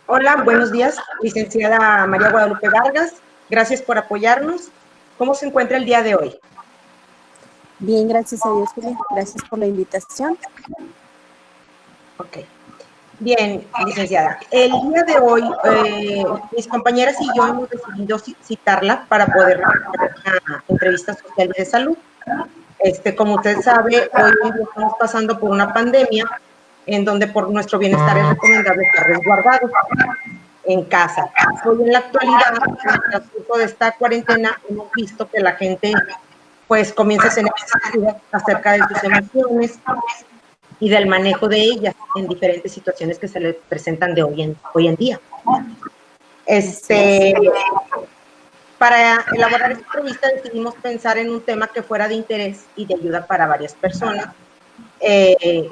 Hola, buenos días, licenciada María Guadalupe Vargas. Gracias por apoyarnos. ¿Cómo se encuentra el día de hoy? Bien, gracias a Dios, Julia. Gracias por la invitación. Ok. Bien, licenciada. El día de hoy, mis compañeras y yo hemos decidido citarla para poder realizar una entrevista social y de salud. Como usted sabe, hoy en día estamos pasando por una pandemia en donde por nuestro bienestar es recomendable estar resguardados en casa. Hoy en la actualidad, en el transcurso de esta cuarentena, hemos visto que la gente pues comienza a tener dudas acerca de sus emociones y del manejo de ellas en diferentes situaciones que se le presentan de hoy en día. Para elaborar esta entrevista decidimos pensar en un tema que fuera de interés y de ayuda para varias personas, que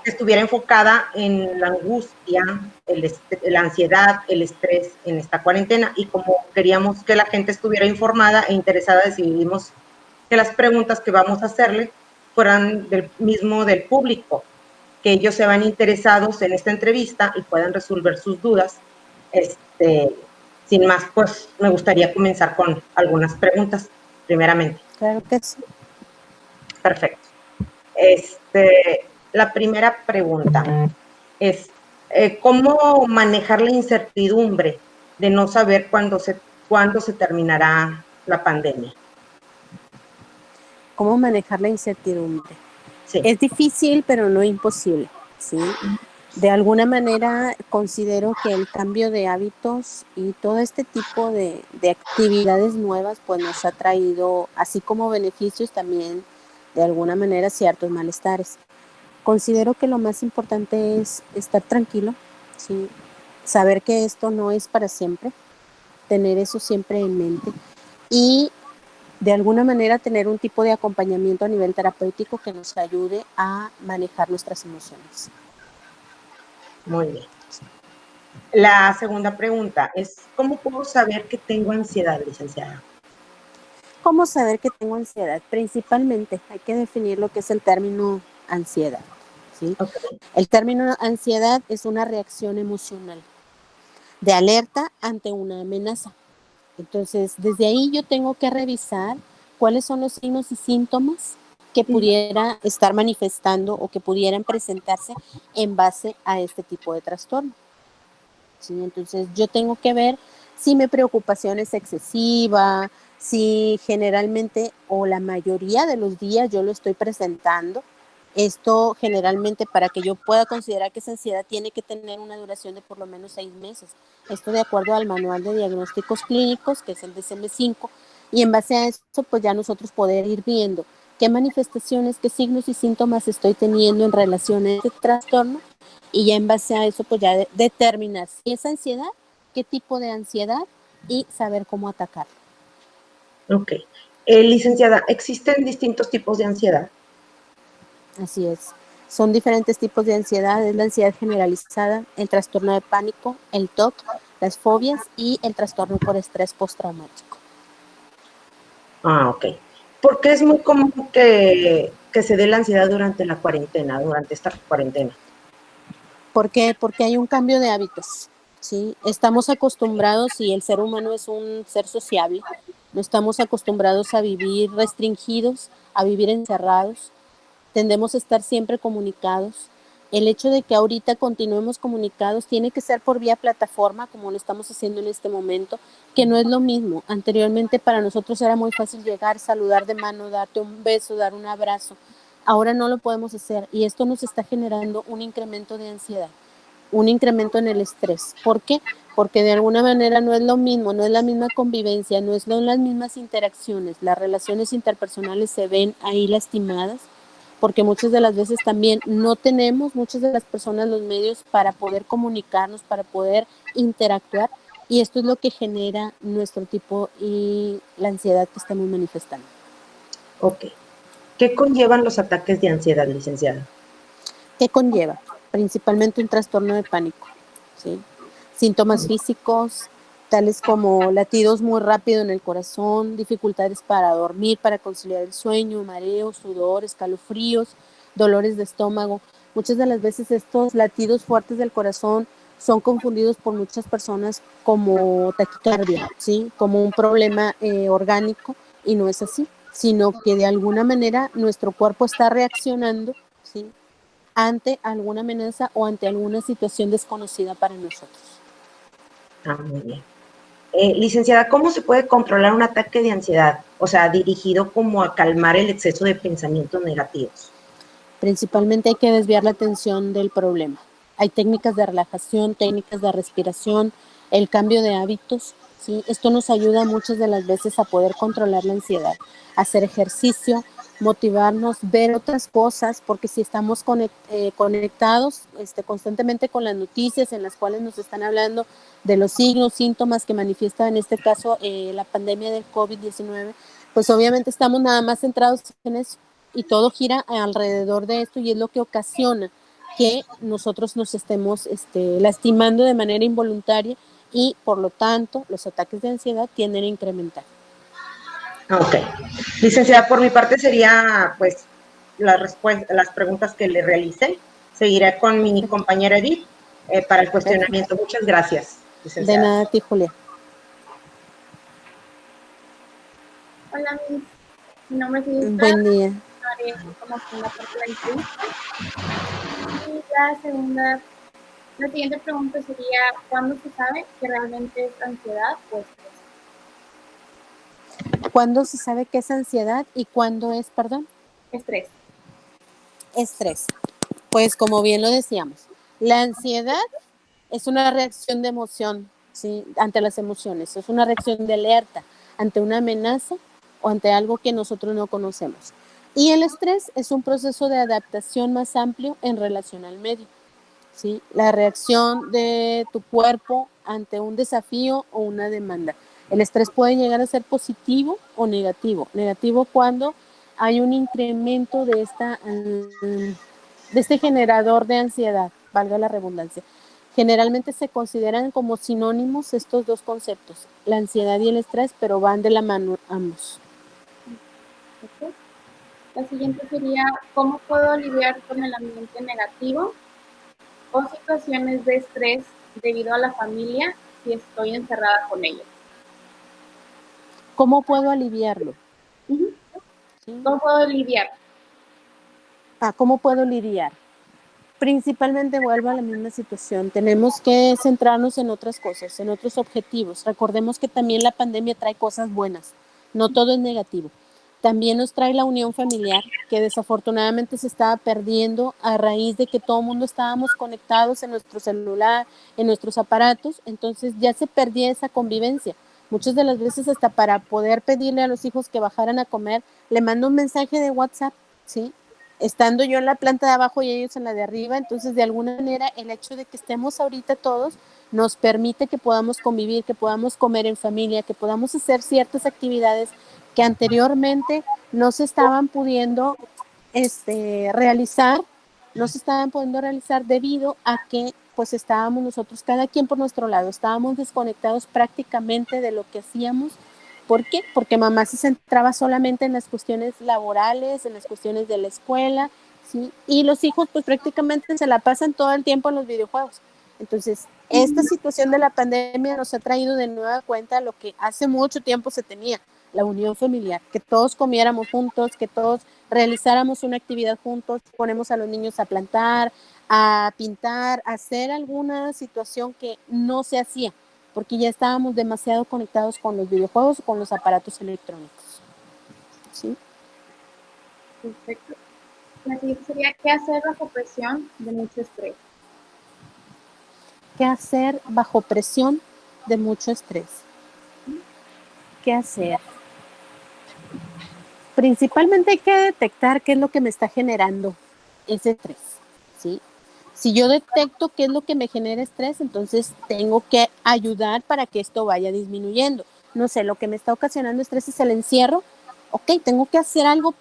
estuviera enfocada en la angustia, la ansiedad, el estrés en esta cuarentena. Y como queríamos que la gente estuviera informada e interesada, decidimos que las preguntas que vamos a hacerle fueran del público, que ellos se van interesados en esta entrevista y puedan resolver sus dudas. Sin más, pues me gustaría comenzar con algunas preguntas, primeramente. Claro que sí. Perfecto. La primera pregunta es, ¿cómo manejar la incertidumbre de no saber cuándo se terminará la pandemia? ¿Cómo manejar la incertidumbre? Sí. Es difícil, pero no imposible, ¿sí? De alguna manera considero que el cambio de hábitos y todo este tipo de actividades nuevas pues nos ha traído, así como beneficios, también de alguna manera ciertos malestares. Considero que lo más importante es estar tranquilo, ¿sí? Saber que esto no es para siempre, tener eso siempre en mente y de alguna manera tener un tipo de acompañamiento a nivel terapéutico que nos ayude a manejar nuestras emociones. Muy bien. La segunda pregunta es, ¿cómo puedo saber que tengo ansiedad, licenciada? ¿Cómo saber que tengo ansiedad? Principalmente hay que definir lo que es el término ansiedad, ¿sí? Okay. El término ansiedad es una reacción emocional de alerta ante una amenaza. Entonces, desde ahí yo tengo que revisar cuáles son los signos y síntomas que pudiera estar manifestando o que pudieran presentarse en base a este tipo de trastorno. ¿Sí? Entonces, yo tengo que ver si mi preocupación es excesiva, si generalmente o la mayoría de los días yo lo estoy presentando. Esto generalmente para que yo pueda considerar que esa ansiedad tiene que tener una duración de por lo menos 6 meses. Esto de acuerdo al manual de diagnósticos clínicos, que es el DSM-5, y en base a eso pues ya nosotros poder ir viendo qué manifestaciones, qué signos y síntomas estoy teniendo en relación a este trastorno y ya en base a eso pues ya determinar si es ansiedad, qué tipo de ansiedad y saber cómo atacarlo. Ok. Licenciada, ¿existen distintos tipos de ansiedad? Así es. Son diferentes tipos de ansiedad, es la ansiedad generalizada, el trastorno de pánico, el TOC, las fobias y el trastorno por estrés postraumático. Ah, ok. ¿Por qué es muy común que se dé la ansiedad durante esta cuarentena? ¿Por qué? Porque hay un cambio de hábitos, ¿sí? Estamos acostumbrados y el ser humano es un ser sociable, no estamos acostumbrados a vivir restringidos, a vivir encerrados, tendemos a estar siempre comunicados. El hecho de que ahorita continuemos comunicados tiene que ser por vía plataforma, como lo estamos haciendo en este momento, que no es lo mismo. Anteriormente para nosotros era muy fácil llegar, saludar de mano, darte un beso, dar un abrazo. Ahora no lo podemos hacer y esto nos está generando un incremento de ansiedad, un incremento en el estrés. ¿Por qué? Porque de alguna manera no es lo mismo, no es la misma convivencia, no son las mismas interacciones, las relaciones interpersonales se ven ahí lastimadas porque muchas de las veces también no tenemos, muchas de las personas, los medios para poder comunicarnos, para poder interactuar, y esto es lo que genera nuestro tipo y la ansiedad que estamos manifestando. Ok. ¿Qué conllevan los ataques de ansiedad, licenciada? ¿Qué conlleva? Principalmente un trastorno de pánico, ¿sí? Síntomas físicos, tales como latidos muy rápido en el corazón, dificultades para dormir, para conciliar el sueño, mareos, sudor, escalofríos, dolores de estómago. Muchas de las veces estos latidos fuertes del corazón son confundidos por muchas personas como taquicardia, ¿sí? Como un problema orgánico, y no es así, sino que de alguna manera nuestro cuerpo está reaccionando, ¿sí? Ante alguna amenaza o ante alguna situación desconocida para nosotros. Ah, muy bien. Licenciada, ¿cómo se puede controlar un ataque de ansiedad? O sea, dirigido como a calmar el exceso de pensamientos negativos. Principalmente hay que desviar la atención del problema. Hay técnicas de relajación, técnicas de respiración, el cambio de hábitos, ¿sí? Esto nos ayuda muchas de las veces a poder controlar la ansiedad, hacer ejercicio, motivarnos, ver otras cosas, porque si estamos conectados constantemente con las noticias en las cuales nos están hablando de los signos, síntomas que manifiesta en este caso la pandemia del COVID-19, pues obviamente estamos nada más centrados en eso, y todo gira alrededor de esto, y es lo que ocasiona que nosotros nos estemos lastimando de manera involuntaria, y por lo tanto los ataques de ansiedad tienden a incrementar. Ok. Licenciada, por mi parte sería pues las preguntas que le realicé. Seguiré con mi compañera Edith para el cuestionamiento. Perfecto. Muchas gracias, De licenciada. nada a ti, Julia. Hola, mi nombre es Edith. Buen día. Como segunda parte de la entrevista. Y la siguiente pregunta sería, ¿cuándo se sabe que realmente es ansiedad o estrés? ¿Cuándo se sabe que es ansiedad y cuándo es, perdón? Estrés. Estrés. Pues como bien lo decíamos, la ansiedad es una reacción de emoción, ¿sí? Ante las emociones, es una reacción de alerta ante una amenaza o ante algo que nosotros no conocemos. Y el estrés es un proceso de adaptación más amplio en relación al medio, ¿sí? La reacción de tu cuerpo ante un desafío o una demanda. El estrés puede llegar a ser positivo o negativo. Negativo cuando hay un incremento de este generador de ansiedad, valga la redundancia. Generalmente se consideran como sinónimos estos dos conceptos, la ansiedad y el estrés, pero van de la mano ambos. ¿Okay? La siguiente sería, ¿cómo puedo lidiar con el ambiente negativo o situaciones de estrés debido a la familia si estoy encerrada con ellos? ¿Cómo puedo aliviarlo? Uh-huh. ¿Sí? ¿Cómo puedo lidiar? ¿Cómo puedo lidiar? Principalmente vuelvo a la misma situación. Tenemos que centrarnos en otras cosas, en otros objetivos. Recordemos que también la pandemia trae cosas buenas, no todo es negativo. También nos trae la unión familiar, que desafortunadamente se estaba perdiendo a raíz de que todo el mundo estábamos conectados en nuestro celular, en nuestros aparatos, entonces ya se perdía esa convivencia. Muchas de las veces hasta para poder pedirle a los hijos que bajaran a comer, le mando un mensaje de WhatsApp, ¿sí? Estando yo en la planta de abajo y ellos en la de arriba, entonces de alguna manera el hecho de que estemos ahorita todos nos permite que podamos convivir, que podamos comer en familia, que podamos hacer ciertas actividades que anteriormente no se estaban pudiendo realizar, no se estaban pudiendo realizar debido a que pues estábamos nosotros cada quien por nuestro lado, estábamos desconectados prácticamente de lo que hacíamos. ¿Por qué? Porque mamá se centraba solamente en las cuestiones laborales, en las cuestiones de la escuela, ¿sí? Y los hijos pues prácticamente se la pasan todo el tiempo en los videojuegos. Entonces, esta situación de la pandemia nos ha traído de nueva cuenta lo que hace mucho tiempo se tenía, la unión familiar, que todos comiéramos juntos, que todos realizáramos una actividad juntos, ponemos a los niños a plantar, a pintar, a hacer alguna situación que no se hacía, porque ya estábamos demasiado conectados con los videojuegos, con los aparatos electrónicos. ¿Sí? Perfecto. La siguiente sería, ¿qué hacer bajo presión de mucho estrés? ¿Qué hacer bajo presión de mucho estrés? ¿Qué hacer? Principalmente hay que detectar qué es lo que me está generando ese estrés, ¿sí? Si yo detecto qué es lo que me genera estrés, entonces tengo que ayudar para que esto vaya disminuyendo. No sé, lo que me está ocasionando estrés es el encierro. Ok, tengo que hacer algo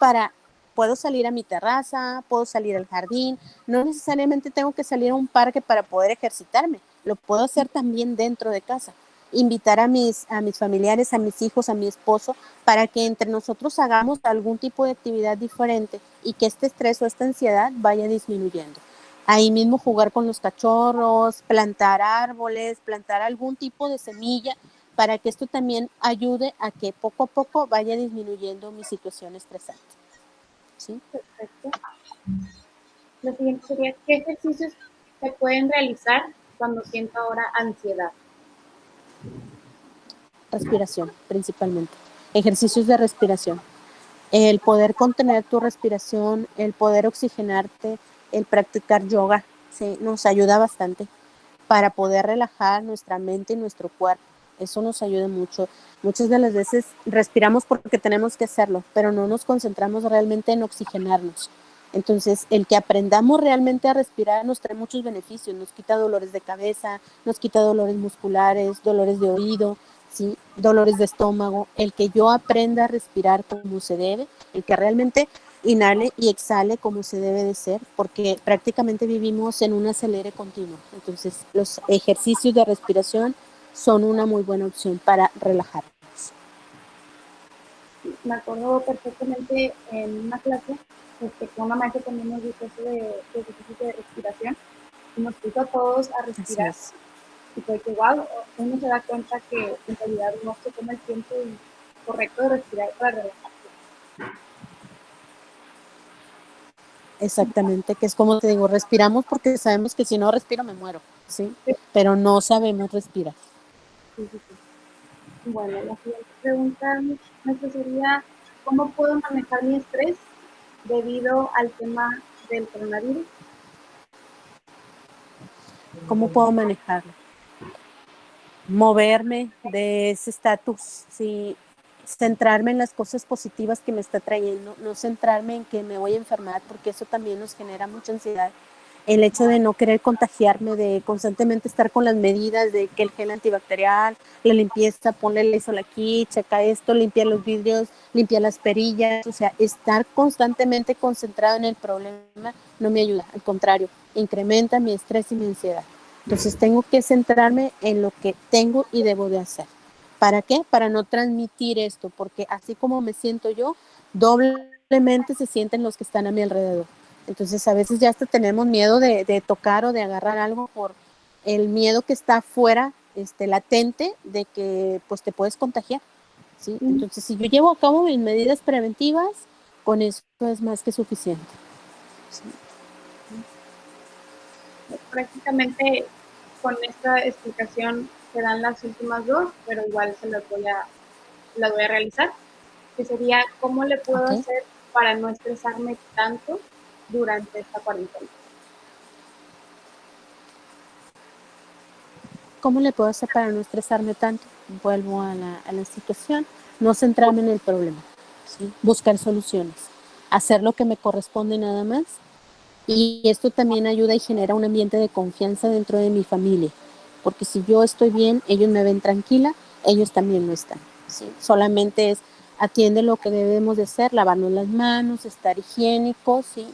puedo salir a mi terraza, puedo salir al jardín, no necesariamente tengo que salir a un parque para poder ejercitarme, lo puedo hacer también dentro de casa. Invitar a mis familiares, a mis hijos, a mi esposo, para que entre nosotros hagamos algún tipo de actividad diferente y que este estrés o esta ansiedad vaya disminuyendo. ahí mismo jugar con los cachorros, plantar árboles, plantar algún tipo de semilla, para que esto también ayude a que poco a poco vaya disminuyendo mi situación estresante. ¿Sí? Perfecto. Lo siguiente sería, ¿qué ejercicios se pueden realizar cuando siento ahora ansiedad? Respiración, principalmente. Ejercicios de respiración. El poder contener tu respiración, el poder oxigenarte, el practicar yoga, ¿sí? Nos ayuda bastante para poder relajar nuestra mente y nuestro cuerpo. Eso nos ayuda mucho. Muchas de las veces respiramos porque tenemos que hacerlo, pero no nos concentramos realmente en oxigenarnos. Entonces, el que aprendamos realmente a respirar nos trae muchos beneficios. Nos quita dolores de cabeza, nos quita dolores musculares, dolores de oído, ¿sí? Dolores de estómago. El que yo aprenda a respirar como se debe, el que realmente inhale y exhale como se debe de ser, porque prácticamente vivimos en un acelere continuo. Entonces, los ejercicios de respiración son una muy buena opción para relajarnos. Me acuerdo perfectamente en una clase que una maestra también nos dijo eso de ejercicios de respiración y nos puso a todos a respirar. Y fue que, wow, uno se da cuenta que en realidad no se toma el tiempo correcto de respirar para relajarse. Exactamente, que es como te digo, respiramos porque sabemos que si no respiro me muero, ¿sí? Pero no sabemos respirar. Sí, sí, sí. Bueno, la siguiente pregunta nuestra sería, ¿cómo puedo manejar mi estrés debido al tema del coronavirus? ¿Cómo puedo manejarlo? Moverme de ese estatus, ¿sí? Centrarme en las cosas positivas que me está trayendo, no centrarme en que me voy a enfermar, porque eso también nos genera mucha ansiedad. El hecho de no querer contagiarme, de constantemente estar con las medidas de que el gel antibacterial, la limpieza, ponle el Lysol aquí, checa esto, limpia los vidrios, limpia las perillas, o sea, estar constantemente concentrado en el problema no me ayuda, al contrario, incrementa mi estrés y mi ansiedad. Entonces tengo que centrarme en lo que tengo y debo de hacer. ¿Para qué? Para no transmitir esto, porque así como me siento yo, doblemente se sienten los que están a mi alrededor. Entonces a veces ya hasta tenemos miedo de tocar o de agarrar algo por el miedo que está afuera, latente, de que pues te puedes contagiar, ¿sí? Entonces si yo llevo a cabo mis medidas preventivas, con eso es más que suficiente. ¿Sí? Prácticamente con esta explicación se dan las últimas dos, pero igual las voy a realizar, que sería cómo le puedo hacer para no estresarme tanto durante esta cuarentena. ¿Cómo le puedo hacer para no estresarme tanto? Vuelvo a la situación, no centrarme en el problema, ¿sí? Buscar soluciones, hacer lo que me corresponde nada más. Y esto también ayuda y genera un ambiente de confianza dentro de mi familia, porque si yo estoy bien, ellos me ven tranquila, ellos también lo están, ¿sí? Solamente es atiende lo que debemos de hacer, lavarnos las manos, estar higiénicos, ¿sí?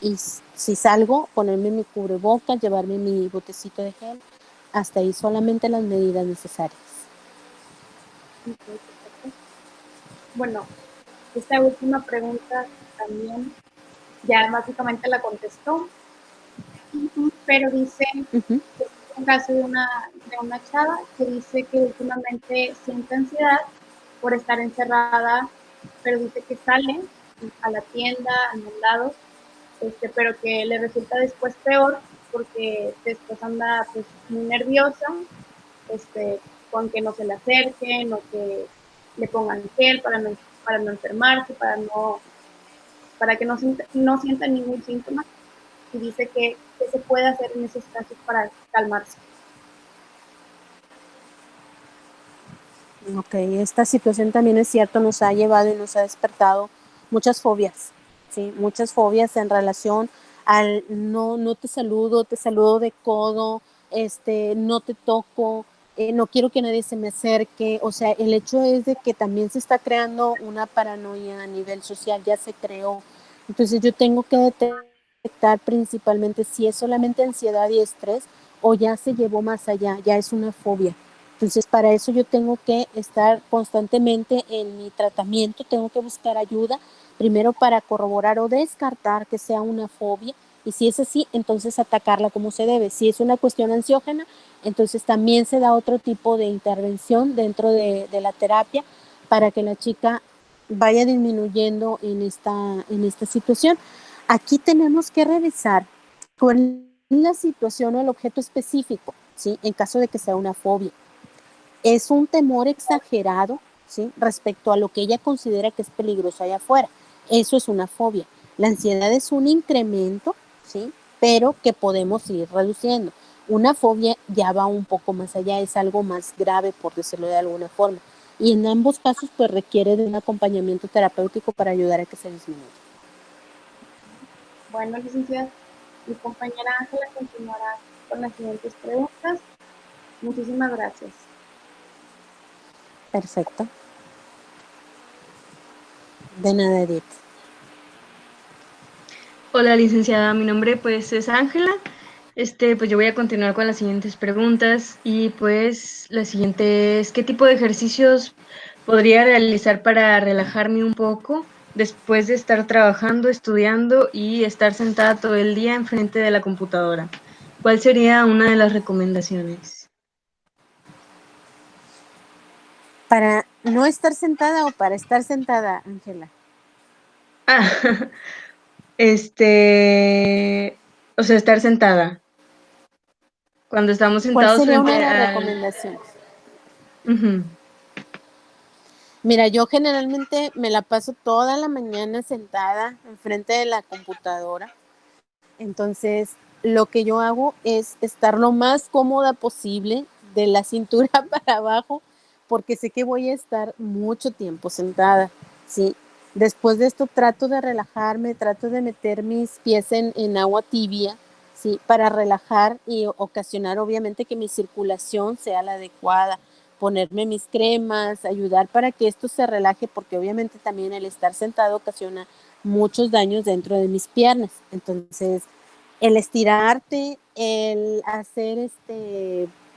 Y si salgo, ponerme mi cubrebocas, llevarme mi botecito de gel, hasta ahí solamente las medidas necesarias. Okay, perfecto. Bueno, esta última pregunta también ya básicamente la contestó, pero dice, es un caso de una chava que dice que últimamente siente ansiedad por estar encerrada, pero dice que sale a la tienda, a los lados, pero que le resulta después peor porque después anda pues muy nerviosa, con que no se le acerquen o que le pongan gel para no enfermarse, para que no sienta ningún síntoma, y dice que se puede hacer en esos casos para calmarse. Ok, esta situación también es cierto, nos ha llevado y nos ha despertado muchas fobias, ¿sí? Muchas fobias en relación al no te saludo de codo, no te toco, no quiero que nadie se me acerque. O sea, el hecho es de que también se está creando una paranoia a nivel social, ya se creó. Entonces yo tengo que detectar principalmente si es solamente ansiedad y estrés o ya se llevó más allá, ya es una fobia. Entonces, para eso yo tengo que estar constantemente en mi tratamiento, tengo que buscar ayuda, primero para corroborar o descartar que sea una fobia Y si es así, entonces atacarla como se debe. Si es una cuestión ansiógena, entonces también se da otro tipo de intervención dentro de la terapia para que la chica vaya disminuyendo en esta situación. Aquí tenemos que revisar cuál es la situación o el objeto específico, ¿sí? En caso de que sea una fobia. Es un temor exagerado, ¿sí? Respecto a lo que ella considera que es peligroso allá afuera. Eso es una fobia. La ansiedad es un incremento, ¿sí? Pero que podemos ir reduciendo. Una fobia ya va un poco más allá, es algo más grave, por decirlo de alguna forma. Y en ambos casos, pues requiere de un acompañamiento terapéutico para ayudar a que se disminuya. Bueno, licenciada, mi compañera Ángela continuará con las siguientes preguntas. Muchísimas gracias. Perfecto. De nada, Edith. Hola, licenciada, mi nombre pues es Ángela. Pues yo voy a continuar con las siguientes preguntas y pues la siguiente es, ¿qué tipo de ejercicios podría realizar para relajarme un poco después de estar trabajando, estudiando y estar sentada todo el día enfrente de la computadora? ¿Cuál sería una de las recomendaciones? ¿Para no estar sentada o para estar sentada, Ángela? Ah, o sea, estar sentada. Cuando estamos ¿Cuál sentados sería una frente de las a... recomendaciones? Uh-huh. Mira, yo generalmente me la paso toda la mañana sentada enfrente de la computadora. Entonces, lo que yo hago es estar lo más cómoda posible de la cintura para abajo, porque sé que voy a estar mucho tiempo sentada, ¿sí? Después de esto trato de relajarme, trato de meter mis pies en agua tibia, ¿sí? Para relajar y ocasionar obviamente que mi circulación sea la adecuada, ponerme mis cremas, ayudar para que esto se relaje, porque obviamente también el estar sentado ocasiona muchos daños dentro de mis piernas. Entonces, el estirarte, el hacer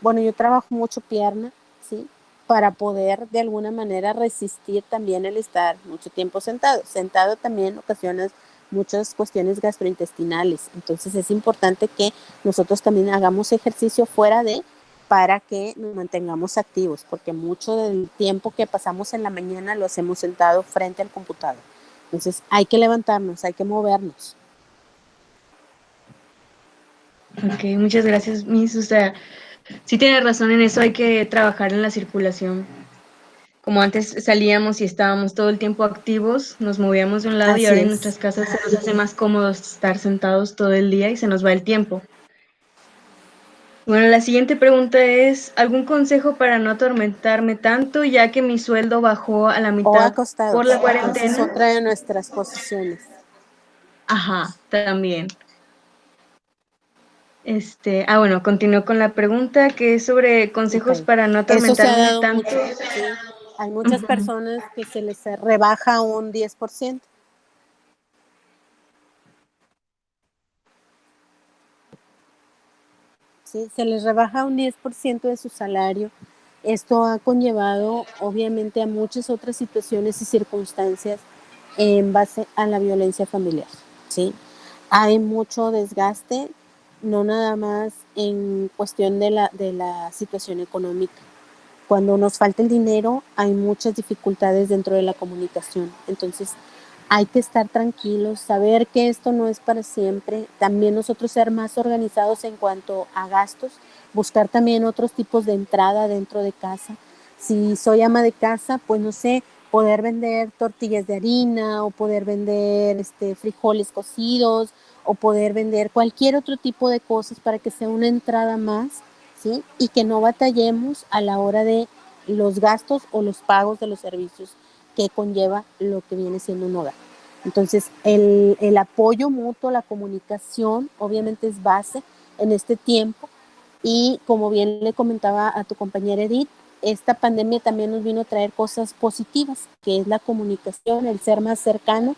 bueno, yo trabajo mucho pierna, ¿sí? Para poder de alguna manera resistir también el estar mucho tiempo sentado. Sentado también ocasiona muchas cuestiones gastrointestinales. Entonces es importante que nosotros también hagamos ejercicio fuera de para que nos mantengamos activos, porque mucho del tiempo que pasamos en la mañana lo hacemos sentado frente al computador. Entonces hay que levantarnos, hay que movernos. Ok, muchas gracias, Miss. O sea, sí tiene razón en eso, hay que trabajar en la circulación. Como antes salíamos y estábamos todo el tiempo activos, nos movíamos de un lado y Así ahora en es. nuestras casas se nos hace más cómodo estar sentados todo el día y se nos va el tiempo. Bueno, la siguiente pregunta es, ¿algún consejo para no atormentarme tanto ya que mi sueldo bajó a la O mitad por acostados. la Esa es cuarentena? otra de nuestras posiciones. Ajá, también. Bueno, continúo con la pregunta que es sobre consejos Okay. para no Eso se ha atormentarme dado tanto. mucho, ¿sí? Hay muchas Ujú. personas que se les rebaja un 10%. ¿Sí? Se les rebaja un 10% de su salario. Esto ha conllevado, obviamente, a muchas otras situaciones y circunstancias en base a la violencia familiar, ¿sí? Hay mucho desgaste, no nada más en cuestión de la situación económica. Cuando nos falta el dinero, hay muchas dificultades dentro de la comunicación. Entonces, hay que estar tranquilos, saber que esto no es para siempre. También nosotros ser más organizados en cuanto a gastos, buscar también otros tipos de entrada dentro de casa. Si soy ama de casa, pues no sé, poder vender tortillas de harina o poder vender frijoles cocidos o poder vender cualquier otro tipo de cosas para que sea una entrada más, ¿sí? Y que no batallemos a la hora de los gastos o los pagos de los servicios que conlleva lo que viene siendo un hogar. Entonces, el apoyo mutuo, la comunicación, obviamente es base en este tiempo. Y como bien le comentaba a tu compañera Edith, esta pandemia también nos vino a traer cosas positivas, que es la comunicación, el ser más cercano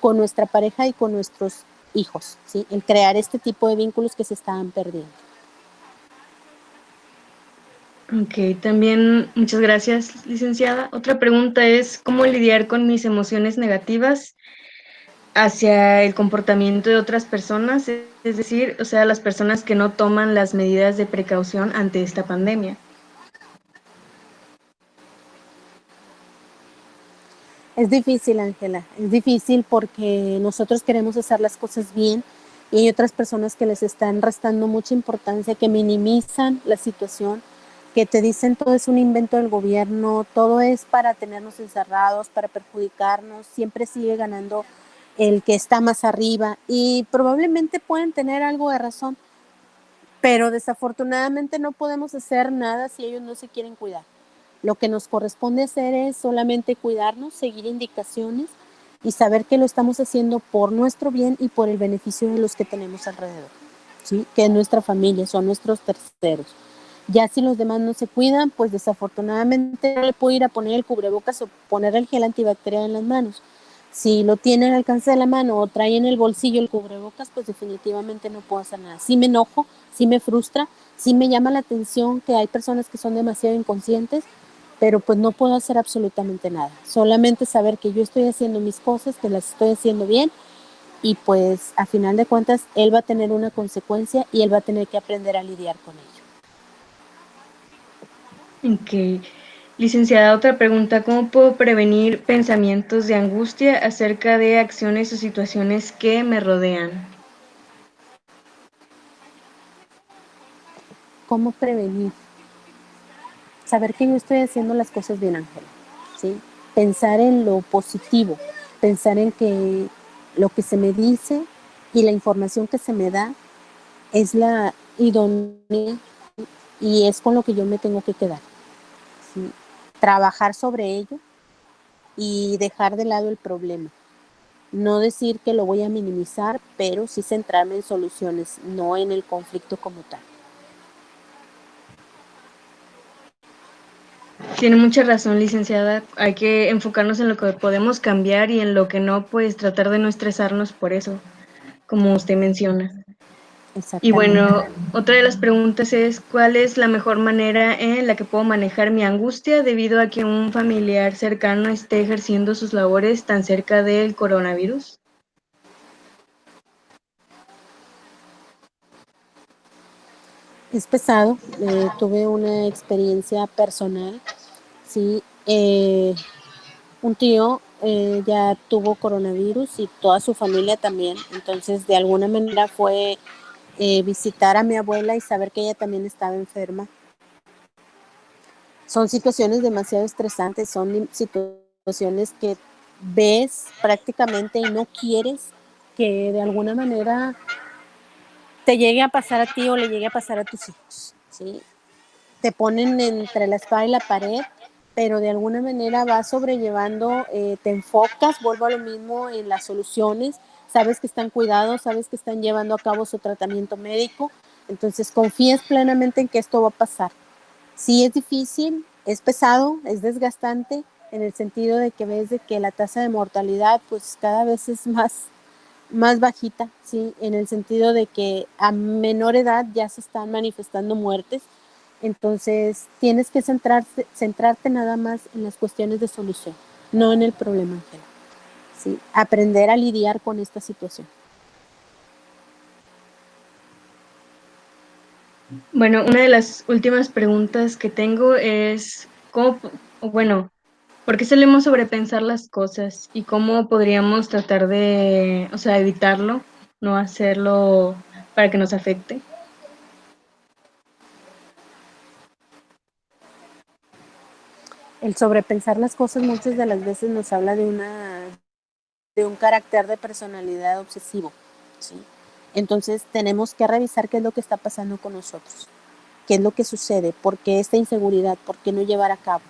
con nuestra pareja y con nuestros hijos, ¿sí? El crear este tipo de vínculos que se estaban perdiendo. Ok, también muchas gracias, licenciada. Otra pregunta es, ¿cómo lidiar con mis emociones negativas hacia el comportamiento de otras personas, es decir, o sea, las personas que no toman las medidas de precaución ante esta pandemia. Es difícil, Ángela, es difícil porque nosotros queremos hacer las cosas bien y hay otras personas que les están restando mucha importancia, que minimizan la situación, que te dicen todo es un invento del gobierno, todo es para tenernos encerrados, para perjudicarnos, siempre sigue ganando el que está más arriba y probablemente pueden tener algo de razón, pero desafortunadamente no podemos hacer nada si ellos no se quieren cuidar. Lo que nos corresponde hacer es solamente cuidarnos, seguir indicaciones y saber que lo estamos haciendo por nuestro bien y por el beneficio de los que tenemos alrededor, ¿sí? Que es nuestra familia, son nuestros terceros. Ya si los demás no se cuidan, pues desafortunadamente no le puedo ir a poner el cubrebocas o poner el gel antibacterial en las manos. Si lo tiene al alcance de la mano o trae en el bolsillo el cubrebocas, pues definitivamente no puedo hacer nada. Sí me enojo, sí me frustra, sí me llama la atención que hay personas que son demasiado inconscientes, pero pues no puedo hacer absolutamente nada. Solamente saber que yo estoy haciendo mis cosas, que las estoy haciendo bien y pues a final de cuentas él va a tener una consecuencia y él va a tener que aprender a lidiar con ello. Ok. Licenciada, otra pregunta, ¿cómo puedo prevenir pensamientos de angustia acerca de acciones o situaciones que me rodean? ¿Cómo prevenir? Saber que yo estoy haciendo las cosas bien, Ángela, ¿sí? Pensar en lo positivo, pensar en que lo que se me dice y la información que se me da es la idónea y es con lo que yo me tengo que quedar, ¿sí? Trabajar sobre ello y dejar de lado el problema. No decir que lo voy a minimizar, pero sí centrarme en soluciones, no en el conflicto como tal. Tiene mucha razón, licenciada. Hay que enfocarnos en lo que podemos cambiar y en lo que no, pues tratar de no estresarnos por eso, como usted menciona. Y bueno, otra de las preguntas es, ¿cuál es la mejor manera en la que puedo manejar mi angustia debido a que un familiar cercano esté ejerciendo sus labores tan cerca del coronavirus? Es pesado, tuve una experiencia personal, sí, un tío ya tuvo coronavirus y toda su familia también, entonces de alguna manera fue visitar a mi abuela y saber que ella también estaba enferma. Son situaciones demasiado estresantes, son situaciones que ves prácticamente y no quieres que de alguna manera te llegue a pasar a ti o le llegue a pasar a tus hijos, ¿sí? Te ponen entre la espada y la pared, pero de alguna manera vas sobrellevando, te enfocas, vuelvo a lo mismo, en las soluciones, sabes que están cuidados, sabes que están llevando a cabo su tratamiento médico, entonces confías plenamente en que esto va a pasar. Sí es difícil, es pesado, es desgastante, en el sentido de que ves de que la tasa de mortalidad pues cada vez es más bajita, ¿sí? En el sentido de que a menor edad ya se están manifestando muertes, entonces tienes que centrarte nada más en las cuestiones de solución, no en el problema, Ángela, ¿sí? Aprender a lidiar con esta situación. Bueno, una de las últimas preguntas que tengo es, ¿por qué solemos sobrepensar las cosas y cómo podríamos tratar de, o sea, evitarlo, no hacerlo para que nos afecte? El sobrepensar las cosas muchas de las veces nos habla de un carácter de personalidad obsesivo, ¿sí? Entonces tenemos que revisar qué es lo que está pasando con nosotros, qué es lo que sucede, por qué esta inseguridad, por qué no llevar a cabo,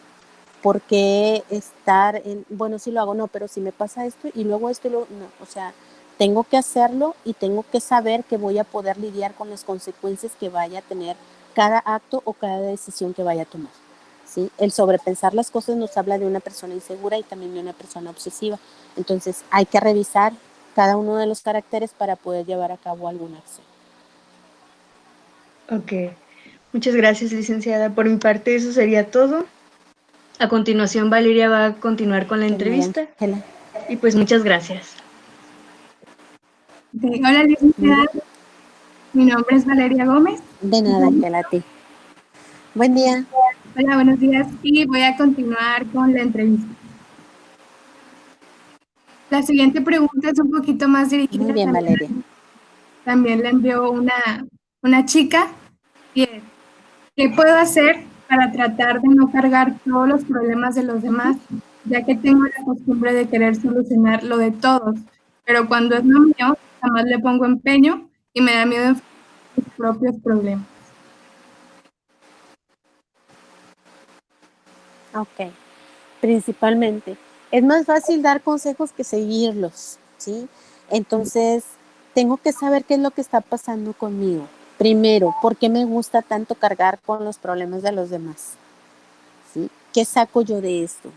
por qué estar en, bueno, sí lo hago, no, pero si me pasa esto y luego esto, no, o sea, tengo que hacerlo y tengo que saber que voy a poder lidiar con las consecuencias que vaya a tener cada acto o cada decisión que vaya a tomar. ¿Sí? El sobrepensar las cosas nos habla de una persona insegura y también de una persona obsesiva. Entonces hay que revisar cada uno de los caracteres para poder llevar a cabo alguna acción. Ok, muchas gracias, licenciada. Por mi parte, eso sería todo. A continuación, Valeria va a continuar con la entrevista. Ángela. Y pues muchas gracias. Okay. Hola, licenciada. Mi nombre es Valeria Gómez. De nada, Ángela, a ti. Buen día. Hola, buenos días. Y voy a continuar con la entrevista. La siguiente pregunta es un poquito más dirigida. Muy bien, Valeria. También la envió una chica. Y es, ¿qué puedo hacer para tratar de no cargar todos los problemas de los demás? Ya que tengo la costumbre de querer solucionar lo de todos, pero cuando es lo mío, jamás le pongo empeño y me da miedo enfrentar mis propios problemas. Ok. Principalmente. Es más fácil dar consejos que seguirlos, ¿sí? Entonces, tengo que saber qué es lo que está pasando conmigo. Primero, ¿por qué me gusta tanto cargar con los problemas de los demás? ¿Sí? ¿Qué saco yo de esto?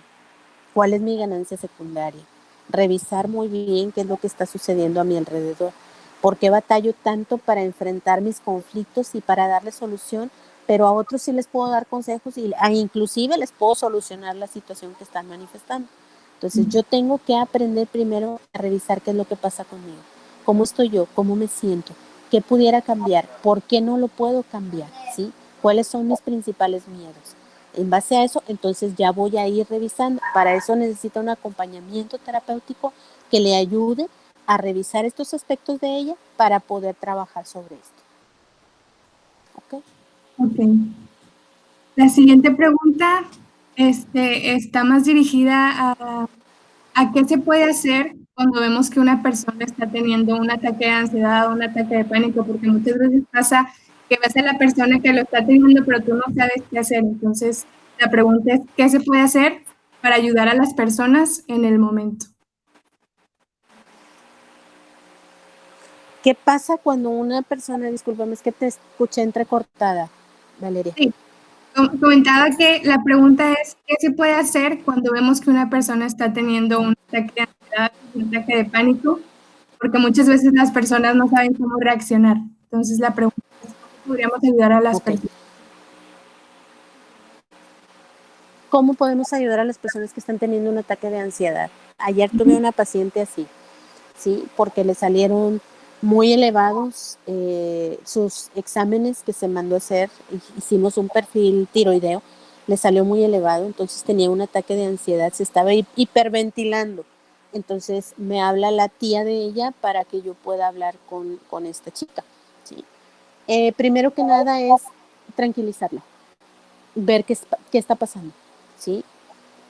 ¿Cuál es mi ganancia secundaria? Revisar muy bien qué es lo que está sucediendo a mi alrededor. ¿Por qué batallo tanto para enfrentar mis conflictos y para darle solución? Pero a otros sí les puedo dar consejos y inclusive les puedo solucionar la situación que están manifestando. Entonces yo tengo que aprender primero a revisar qué es lo que pasa conmigo. ¿Cómo estoy yo? ¿Cómo me siento? ¿Qué pudiera cambiar? ¿Por qué no lo puedo cambiar? ¿Sí? ¿Cuáles son mis principales miedos? En base a eso, entonces ya voy a ir revisando. Para eso necesita un acompañamiento terapéutico que le ayude a revisar estos aspectos de ella para poder trabajar sobre esto. ¿Ok? Ok. La siguiente pregunta está más dirigida a qué se puede hacer cuando vemos que una persona está teniendo un ataque de ansiedad o un ataque de pánico, porque muchas veces pasa que ves a la persona que lo está teniendo, pero tú no sabes qué hacer. Entonces, la pregunta es, ¿qué se puede hacer para ayudar a las personas en el momento? ¿Qué pasa cuando una persona, discúlpame, es que te escuché entrecortada, Valeria? Sí, comentaba que la pregunta es, ¿qué se puede hacer cuando vemos que una persona está teniendo un ataque de ansiedad, un ataque de pánico? Porque muchas veces las personas no saben cómo reaccionar. Entonces, la pregunta es, ¿cómo podríamos ayudar a las personas? ¿Cómo podemos ayudar a las personas que están teniendo un ataque de ansiedad? Ayer tuve una paciente así, ¿sí? Porque le salieron muy elevados sus exámenes que se mandó a hacer. Hicimos un perfil tiroideo, le salió muy elevado, entonces tenía un ataque de ansiedad, se estaba hiperventilando. Entonces me habla la tía de ella para que yo pueda hablar con esta chica, ¿sí? Primero que nada es tranquilizarla, ver qué está pasando, ¿sí?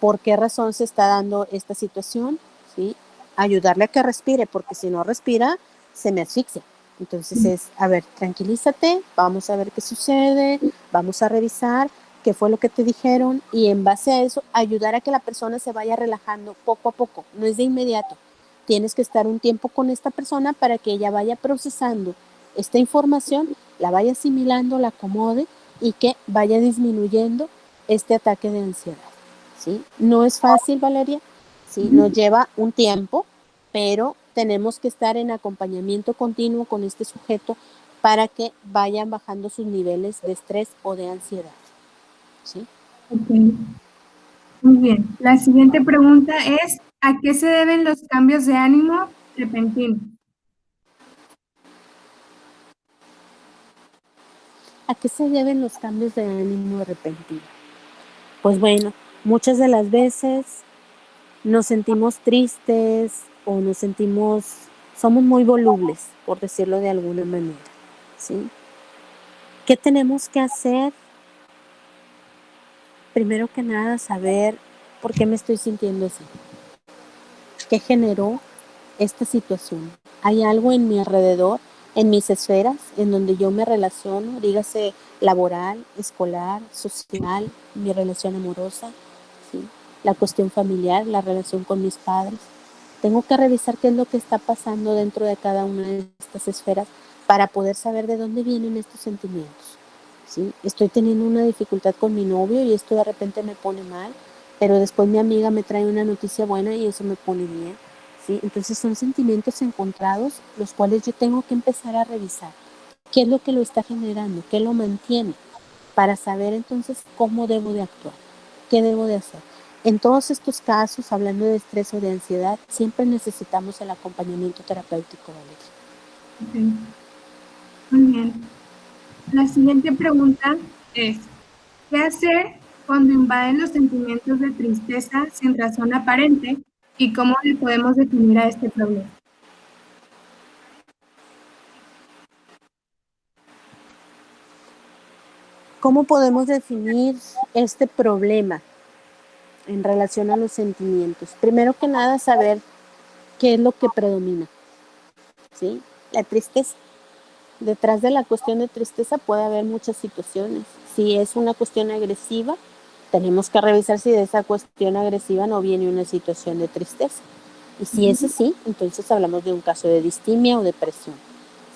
¿Por qué razón se está dando esta situación? ¿Sí? Ayudarle a que respire, porque si no respira, se me asfixia. Entonces es, a ver, tranquilízate, vamos a ver qué sucede, vamos a revisar qué fue lo que te dijeron y en base a eso ayudar a que la persona se vaya relajando poco a poco, no es de inmediato. Tienes que estar un tiempo con esta persona para que ella vaya procesando esta información, la vaya asimilando, la acomode y que vaya disminuyendo este ataque de ansiedad. ¿Sí? No es fácil, Valeria, ¿sí? Nos lleva un tiempo, pero tenemos que estar en acompañamiento continuo con este sujeto para que vayan bajando sus niveles de estrés o de ansiedad. ¿Sí? Okay. Muy bien. La siguiente pregunta es, ¿a qué se deben los cambios de ánimo repentinos? ¿A qué se deben los cambios de ánimo repentinos? Pues bueno, muchas de las veces nos sentimos tristes o somos muy volubles, por decirlo de alguna manera, ¿sí? ¿Qué tenemos que hacer? Primero que nada, saber por qué me estoy sintiendo así. ¿Qué generó esta situación? ¿Hay algo en mi alrededor, en mis esferas, en donde yo me relaciono, dígase laboral, escolar, social, mi relación amorosa, ¿sí? La cuestión familiar, la relación con mis padres? Tengo que revisar qué es lo que está pasando dentro de cada una de estas esferas para poder saber de dónde vienen estos sentimientos. ¿Sí? Estoy teniendo una dificultad con mi novio y esto de repente me pone mal, pero después mi amiga me trae una noticia buena y eso me pone bien. ¿Sí? Entonces son sentimientos encontrados los cuales yo tengo que empezar a revisar. ¿Qué es lo que lo está generando? ¿Qué lo mantiene? Para saber entonces cómo debo de actuar, qué debo de hacer. En todos estos casos, hablando de estrés o de ansiedad, siempre necesitamos el acompañamiento terapéutico, Valeria. Ok, muy bien. La siguiente pregunta es, ¿qué hacer cuando invaden los sentimientos de tristeza sin razón aparente y cómo le podemos definir a este problema? ¿Cómo podemos definir este problema en relación a los sentimientos? Primero que nada, saber qué es lo que predomina, ¿sí? La tristeza. Detrás de la cuestión de tristeza puede haber muchas situaciones. Si es una cuestión agresiva, tenemos que revisar si de esa cuestión agresiva no viene una situación de tristeza. Y si es así, entonces hablamos de un caso de distimia o depresión.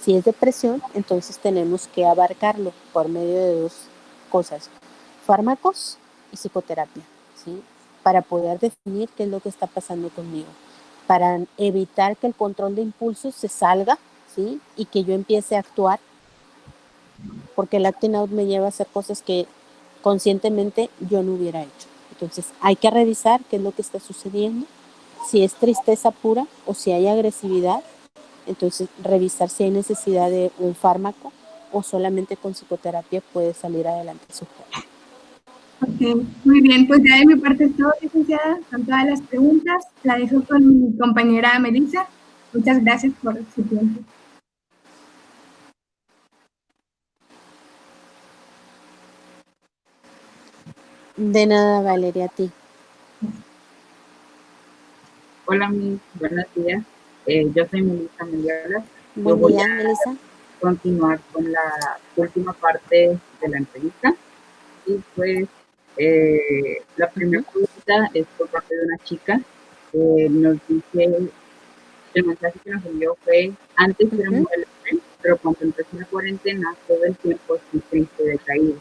Si es depresión, entonces tenemos que abarcarlo por medio de dos cosas, fármacos y psicoterapia, ¿sí? Para poder definir qué es lo que está pasando conmigo, para evitar que el control de impulsos se salga, ¿sí? Y que yo empiece a actuar, porque el acting out me lleva a hacer cosas que conscientemente yo no hubiera hecho. Entonces hay que revisar qué es lo que está sucediendo, si es tristeza pura o si hay agresividad. Entonces revisar si hay necesidad de un fármaco o solamente con psicoterapia puede salir adelante su cuerpo. Ok, muy bien, pues ya de mi parte es todo, licenciada, con todas las preguntas. La dejo con mi compañera Melissa. Muchas gracias por su tiempo. De nada, Valeria, a ti. Hola, buenos días. Yo soy Melissa Mendiola. Yo Buen voy día, a Melissa. continuar con la última parte de la entrevista. Y pues la primera pregunta es por parte de una chica. Nos dice, el mensaje que nos envió fue, antes era muy alegre, pero cuando empezó la cuarentena todo el tiempo estoy triste, decaído.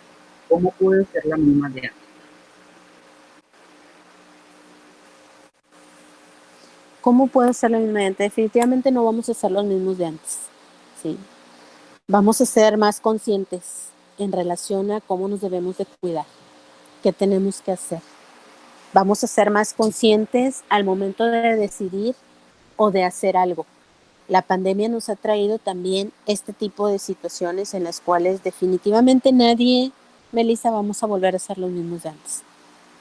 ¿Cómo puedo ser la misma de antes? ¿Cómo puedo ser la misma de antes? Definitivamente no vamos a ser los mismos de antes, ¿sí? Vamos a ser más conscientes en relación a cómo nos debemos de cuidar, qué tenemos que hacer. Vamos a ser más conscientes al momento de decidir o de hacer algo. La pandemia nos ha traído también este tipo de situaciones en las cuales definitivamente nadie, Melissa, vamos a volver a ser los mismos de antes.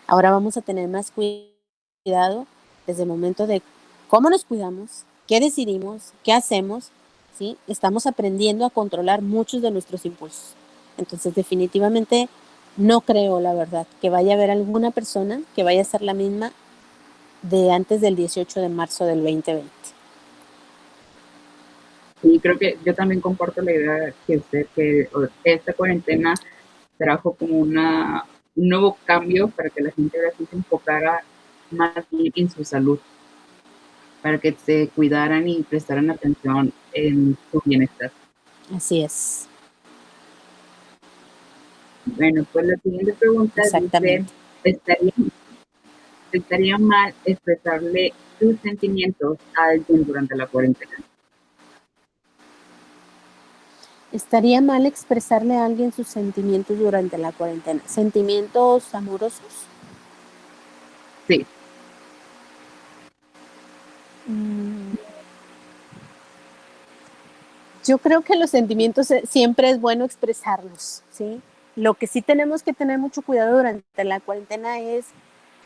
Ahora vamos a tener más cuidado desde el momento de cómo nos cuidamos, qué decidimos, qué hacemos, ¿sí? Estamos aprendiendo a controlar muchos de nuestros impulsos. Entonces, definitivamente no creo, la verdad, que vaya a haber alguna persona que vaya a ser la misma de antes del 18 de marzo del 2020. Y creo que yo también comparto la idea que usted, que esta cuarentena trajo como un nuevo cambio para que la gente ahora sí se enfocara más bien en su salud, para que se cuidaran y prestaran atención en su bienestar. Así es. Bueno, pues la siguiente pregunta dice, ¿estaría mal expresarle tus sentimientos a alguien durante la cuarentena? ¿Estaría mal expresarle a alguien sus sentimientos durante la cuarentena? ¿Sentimientos amorosos? Sí. Yo creo que los sentimientos siempre es bueno expresarlos, ¿sí? Lo que sí tenemos que tener mucho cuidado durante la cuarentena es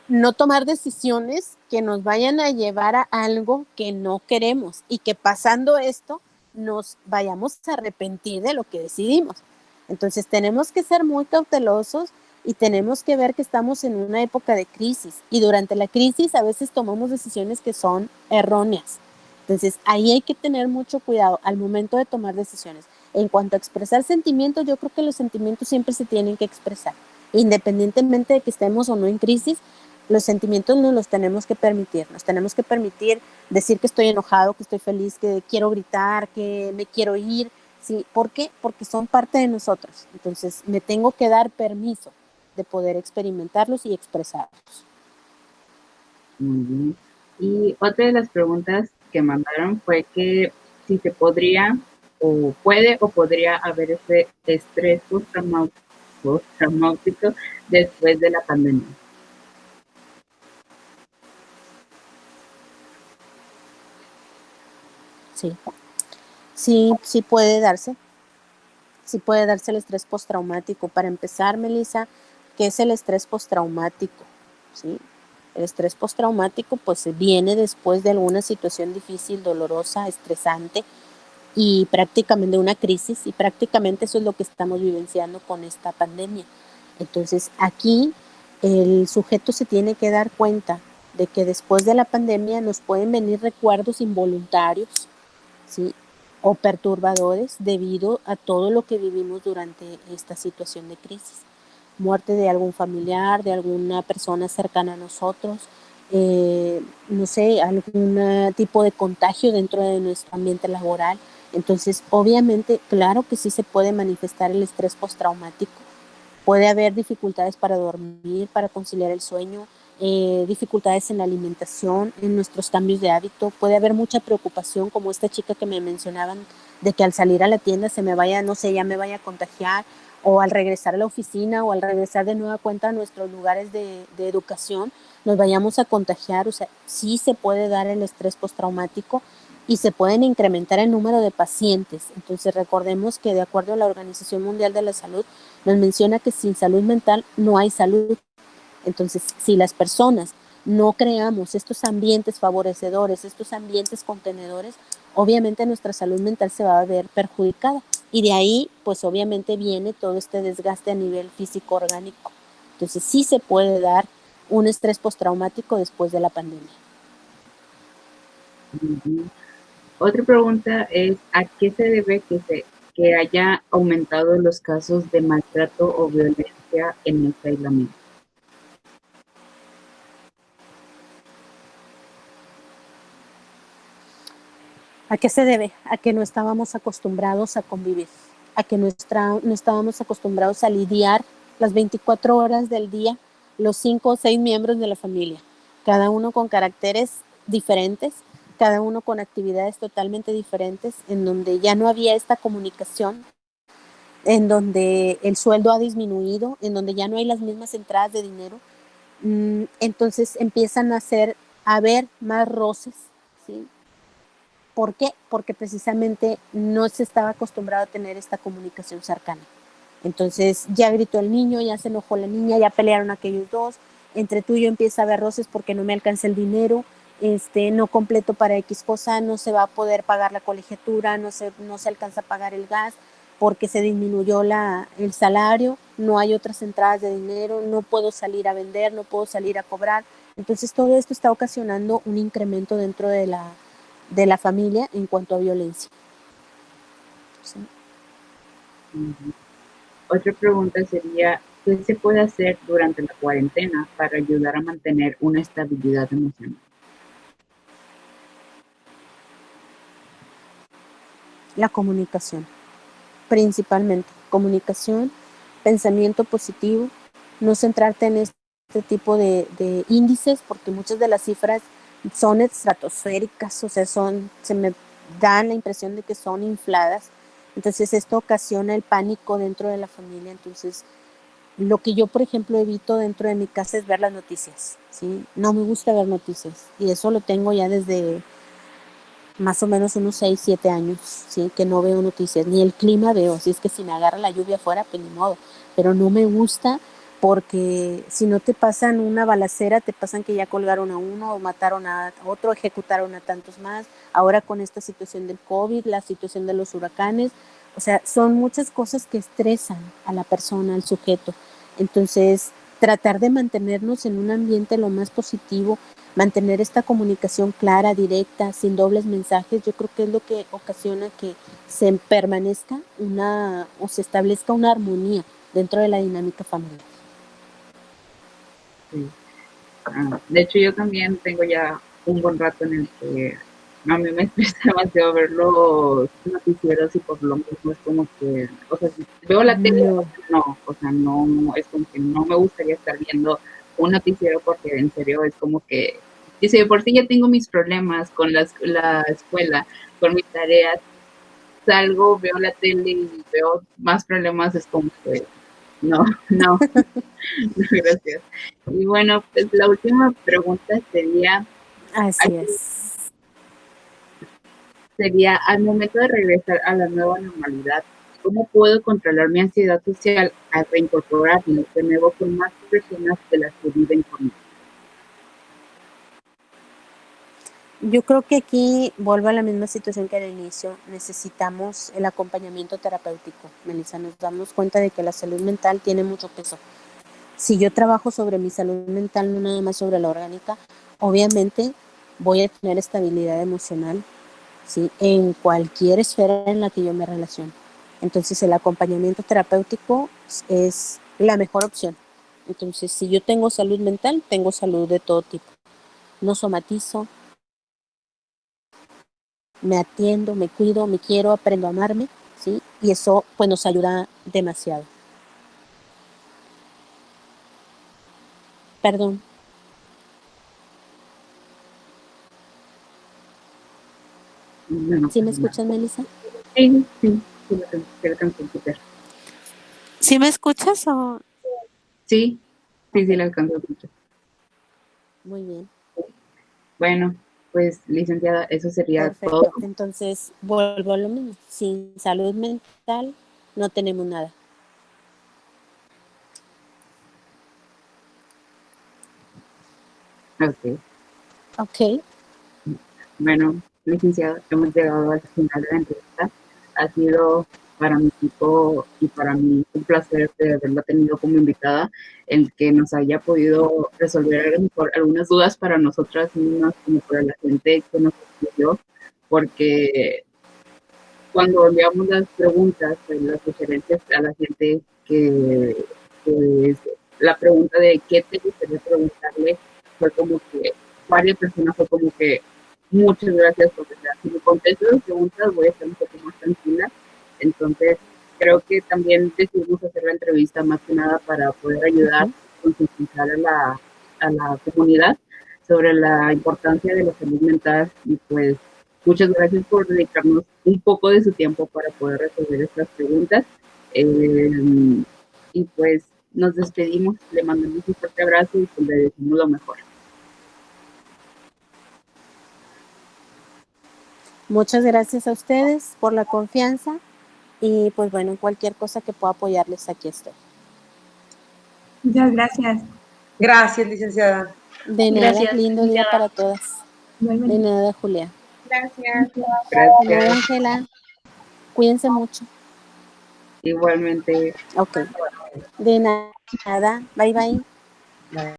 no tomar decisiones que nos vayan a llevar a algo que no queremos y que pasando esto nos vayamos a arrepentir de lo que decidimos. Entonces tenemos que ser muy cautelosos y tenemos que ver que estamos en una época de crisis y durante la crisis a veces tomamos decisiones que son erróneas. Entonces ahí hay que tener mucho cuidado al momento de tomar decisiones. En cuanto a expresar sentimientos, yo creo que los sentimientos siempre se tienen que expresar, independientemente de que estemos o no en crisis. Los sentimientos nos los tenemos que permitir, nos tenemos que permitir decir que estoy enojado, que estoy feliz, que quiero gritar, que me quiero ir, ¿sí? ¿Por qué? Porque son parte de nosotros. Entonces me tengo que dar permiso de poder experimentarlos y expresarlos. Muy bien. Y otra de las preguntas que mandaron fue que si se podría o puede o podría haber ese estrés postraumático después de la pandemia. Sí. Sí, sí puede darse. Sí puede darse el estrés postraumático. Para empezar, Melissa, ¿qué es el estrés postraumático? ¿Sí? El estrés postraumático pues viene después de alguna situación difícil, dolorosa, estresante y prácticamente una crisis, y prácticamente eso es lo que estamos vivenciando con esta pandemia. Entonces aquí el sujeto se tiene que dar cuenta de que después de la pandemia nos pueden venir recuerdos involuntarios, ¿sí? O perturbadores debido a todo lo que vivimos durante esta situación de crisis. Muerte de algún familiar, de alguna persona cercana a nosotros, no sé, algún tipo de contagio dentro de nuestro ambiente laboral. Entonces, obviamente, claro que sí se puede manifestar el estrés postraumático. Puede haber dificultades para dormir, para conciliar el sueño, dificultades en la alimentación, en nuestros cambios de hábito. Puede haber mucha preocupación, como esta chica que me mencionaban, de que al salir a la tienda se me vaya, no sé, ya me vaya a contagiar, o al regresar a la oficina, o al regresar de nueva cuenta a nuestros lugares de educación, nos vayamos a contagiar. O sea, sí se puede dar el estrés postraumático y se pueden incrementar el número de pacientes. Entonces recordemos que de acuerdo a la Organización Mundial de la Salud, nos menciona que sin salud mental no hay salud. Entonces, si las personas no creamos estos ambientes favorecedores, estos ambientes contenedores, obviamente nuestra salud mental se va a ver perjudicada. Y de ahí, pues obviamente viene todo este desgaste a nivel físico orgánico. Entonces, sí se puede dar un estrés postraumático después de la pandemia. Otra pregunta es, ¿a qué se debe que haya aumentado los casos de maltrato o violencia en este aislamiento? ¿A qué se debe? A que no estábamos acostumbrados a convivir, a que no estábamos acostumbrados a lidiar las 24 horas del día, los 5 o 6 miembros de la familia, cada uno con caracteres diferentes, cada uno con actividades totalmente diferentes, en donde ya no había esta comunicación, en donde el sueldo ha disminuido, en donde ya no hay las mismas entradas de dinero. Entonces empiezan a haber más roces, ¿sí? ¿Por qué? Porque precisamente no se estaba acostumbrado a tener esta comunicación cercana. Entonces ya gritó el niño, ya se enojó la niña, ya pelearon aquellos dos, entre tú y yo empieza a haber roces porque no me alcanza el dinero, no completo para X cosa, no se va a poder pagar la colegiatura, no se alcanza a pagar el gas porque se disminuyó el salario, no hay otras entradas de dinero, no puedo salir a vender, no puedo salir a cobrar. Entonces todo esto está ocasionando un incremento dentro de la familia en cuanto a violencia. ¿Sí? Otra pregunta sería, ¿qué se puede hacer durante la cuarentena para ayudar a mantener una estabilidad emocional? La comunicación, principalmente. Comunicación, pensamiento positivo, no centrarte en este tipo de índices, porque muchas de las cifras son estratosféricas, o sea, se me dan la impresión de que son infladas. Entonces esto ocasiona el pánico dentro de la familia. Entonces lo que yo, por ejemplo, evito dentro de mi casa es ver las noticias, ¿sí? No me gusta ver noticias y eso lo tengo ya desde más o menos unos 6, 7 años, ¿sí? Que no veo noticias, ni el clima veo, si es que si me agarra la lluvia afuera, pues ni modo, pero no me gusta porque si no te pasan una balacera, te pasan que ya colgaron a uno o mataron a otro, ejecutaron a tantos más, ahora con esta situación del COVID, la situación de los huracanes, o sea, son muchas cosas que estresan a la persona, al sujeto. Entonces, tratar de mantenernos en un ambiente lo más positivo, mantener esta comunicación clara, directa, sin dobles mensajes, yo creo que es lo que ocasiona que se permanezca o se establezca una armonía dentro de la dinámica familiar. Sí. De hecho, yo también tengo ya un buen rato en el que a mí me estresa demasiado ver los noticieros y por lo mismo es como que, o sea, si veo la tele, no, o sea, no, es como que no me gustaría estar viendo un noticiero porque en serio es como que, dice, de por sí ya tengo mis problemas con la escuela, con mis tareas, salgo, veo la tele y veo más problemas, es como que, no, gracias. Y bueno, pues la última pregunta sería, así es. sería al momento de regresar a la nueva normalidad, ¿cómo puedo controlar mi ansiedad social al reincorporarme de nuevo con más personas de las que viven conmigo? Yo creo que aquí vuelvo a la misma situación que al inicio. Necesitamos el acompañamiento terapéutico. Melissa, nos damos cuenta de que la salud mental tiene mucho peso. Si yo trabajo sobre mi salud mental, no nada más sobre la orgánica, obviamente voy a tener estabilidad emocional, ¿sí? En cualquier esfera en la que yo me relacione. Entonces el acompañamiento terapéutico es la mejor opción. Entonces, si yo tengo salud mental, tengo salud de todo tipo. No somatizo, me atiendo, me cuido, me quiero, aprendo a amarme, ¿sí? Y eso pues nos ayuda demasiado. Perdón. No, ¿Sí me escuchas, Melissa? sí, la alcanzo a escuchar. ¿Sí me escuchas o...? Sí, la alcanzo a escuchar. Muy bien. Bueno, pues licenciada, eso sería todo. Perfecto. Entonces, vuelvo a lo mismo. Sin salud mental no tenemos nada. Ok. Ok. Bueno, licenciada, hemos llegado al final de la entrevista. Ha sido para mi equipo y para mí un placer de haberla tenido como invitada, el que nos haya podido resolver a lo mejor algunas dudas para nosotras mismas, como para la gente que nos escuchó, porque cuando enviamos las preguntas, las sugerencias a la gente que es la pregunta de qué te gustaría preguntarle, fue como que varias personas fue como que muchas gracias por estar. Si me contesto las preguntas voy a estar un poco más tranquila. Entonces, creo que también decidimos hacer la entrevista más que nada para poder ayudar a concientizar a la comunidad sobre la importancia de la salud mental y pues muchas gracias por dedicarnos un poco de su tiempo para poder resolver estas preguntas. Y pues nos despedimos, le mandamos un fuerte abrazo y pues le decimos lo mejor. Muchas gracias a ustedes por la confianza y pues bueno, cualquier cosa que pueda apoyarles, aquí estoy. Muchas gracias. Gracias, licenciada. De nada, Gracias, lindo día para todas. Igualmente. De nada, Julia. Gracias. De nada, Gracias. Ángela. Cuídense mucho. Igualmente. Ok. De nada. Bye, bye. Bye.